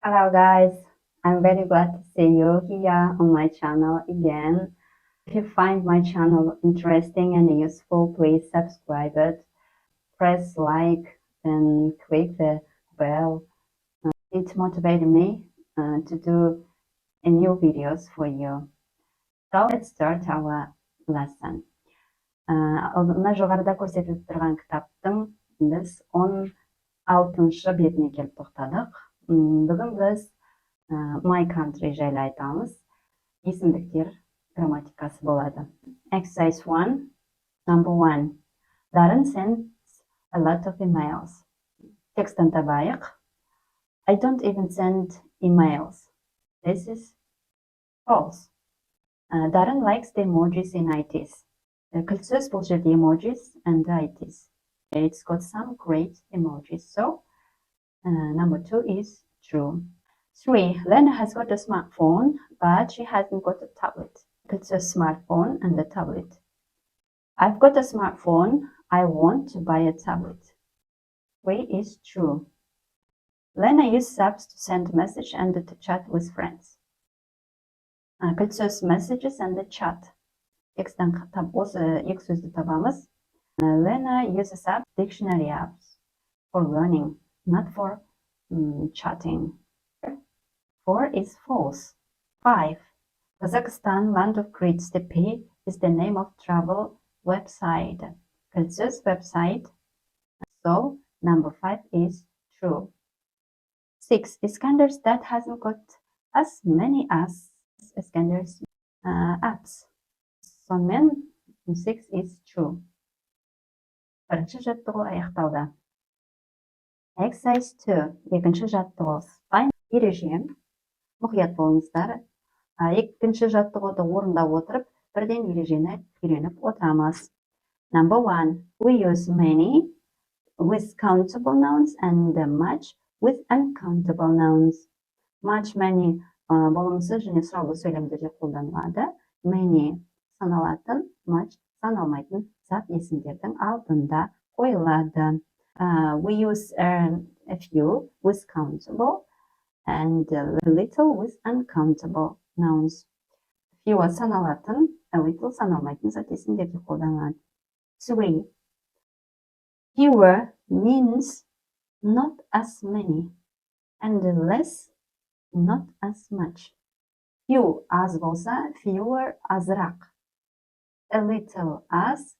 Hello guys, I'm very glad to see you here on my channel again. If you find my channel interesting and useful, please subscribe it, press like and click the bell. It motivated me to do new videos for you. So let's start our lesson. Мына жоғарыда көрсетіліп тұрған кітаптың біз 16-шы бетіне келіп тоқтадық. Бүгін біз my country жайлы айтамыз. Есімдіктер грамматикасы болады. Exercise 1, number 1. Дарын sends a lot of emails. Текстін табайық. I don't even send emails. This is false. Дарын likes the emojis in ITs. Кілтсөз бұл жерде emojis and ITs. It's got some great emojis. So, number 2 is true. 3. Lena has got a smartphone, but she hasn't got a tablet. It's a smartphone and a tablet. I've got a smartphone. I want to buy a tablet. 3 is true. Lena uses apps to send message and to chat with friends. Кілтсөз messages and the chat. Текстен осы екі сөзді табамыз. Lena uses apps, dictionary apps, for learning, not for chatting. 4 is false. 5. Kazakhstan, land of great steppe, is the name of travel website. Kılsız website. So, number 5 is true. 6. Iskander's dad hasn't got as many as Iskander's apps. Сонымен 6 is true. Бірінші жаттығу аяқталды. Exercise 2. Екінші жаттығу. Ереже. Мұқият болыңыздар. Екінші жаттығуды орындап отырып, бірден ережені үйреніп отырамыз. Number 1. We use many with countable nouns and much with uncountable nouns. Much, many болымсыз және сұраулы сөйлемдерде қолданылады. Many саналатын, much саналмайтын зат есімдердің алдында қойылады. We use a few with countable and a little with uncountable nouns. Few саналатын, a little саналмайтын зат есімдерде қолданылады. 3. Fewer means not as many and less not as much. Few аз болса, fewer азырақ. A little as,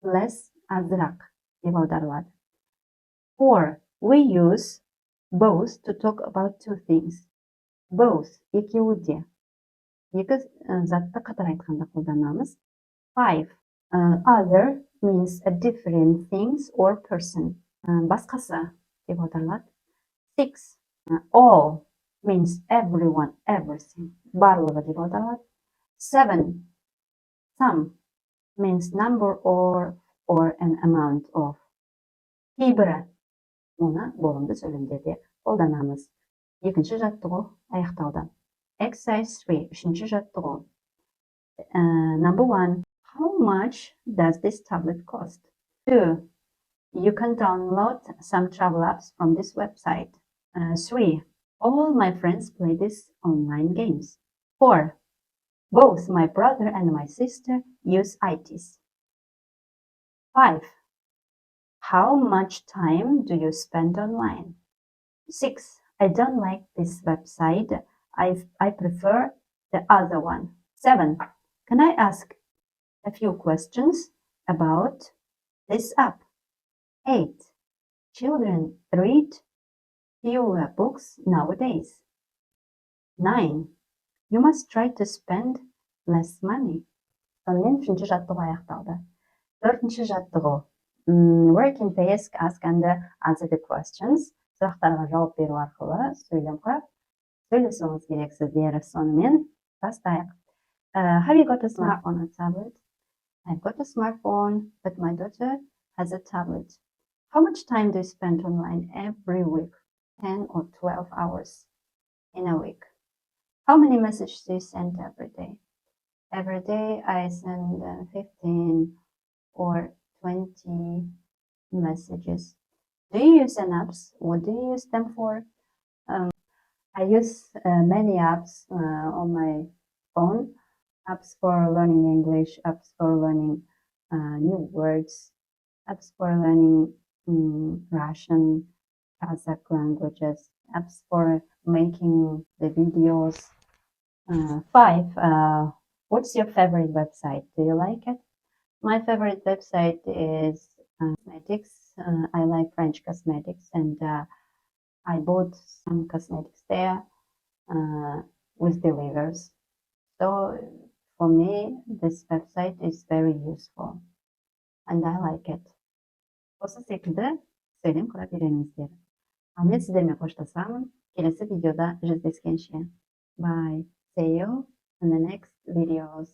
less азырақ деп аударылады. 4. We use both to talk about two things. Both, екеуі де. Екі затты қатар айтқанда қолданамыз. 5. Other means a different things or person. Басқасы деп аударылады. 6. All means everyone, everything. Барлығы деп аударылады. 7. Some means number or an amount of. Кейбірі. Оны болымды сөйлемдерде қолданамыз. Екінші жаттығу аяқталды. Exercise 3. Үшінші жаттығу. Number 1. How much does this tablet cost? 2. You can download some travel apps from this website. 3. All my friends play these online games. 4. Both my brother and my sister use ITs. 5. How much time do you spend online? 6. I don't like this website. I prefer the other one. 7. Can I ask a few questions about this app? 8. Children read fewer books nowadays. 9. You must try to spend less money. Сонымен үшінші жаттығу аяқталды. Төртінші жаттығу. Work in pairs, ask and answer the questions. Сұрақтарға жауап беру арқылы сөйлем құрап, сөйлесуіңіз керек сіздер. Сонымен бастайық. Have you got a smartphone or tablet? I've got a smartphone, but my daughter has a tablet. How much time do you spend online every week? 10 or 12 hours in a week. How many messages do you send every day? Every day I send 15 or 20 messages. Do you use an apps? What do you use them for? I use many apps on my phone. Apps for learning English, apps for learning new words, apps for learning Russian, Kazakh languages, apps for making the videos. 5. What's your favorite website? Do you like it? My favorite website is cosmetics. I like French cosmetics, and I bought some cosmetics there with delivers. So for me, this website is very useful, and I like it. Осы секілді сөйлем құрап үйреніңіздер. Ал мен сіздермен қоштасамын. Келесі видеода жүздескенше. Bye. See you in the next videos.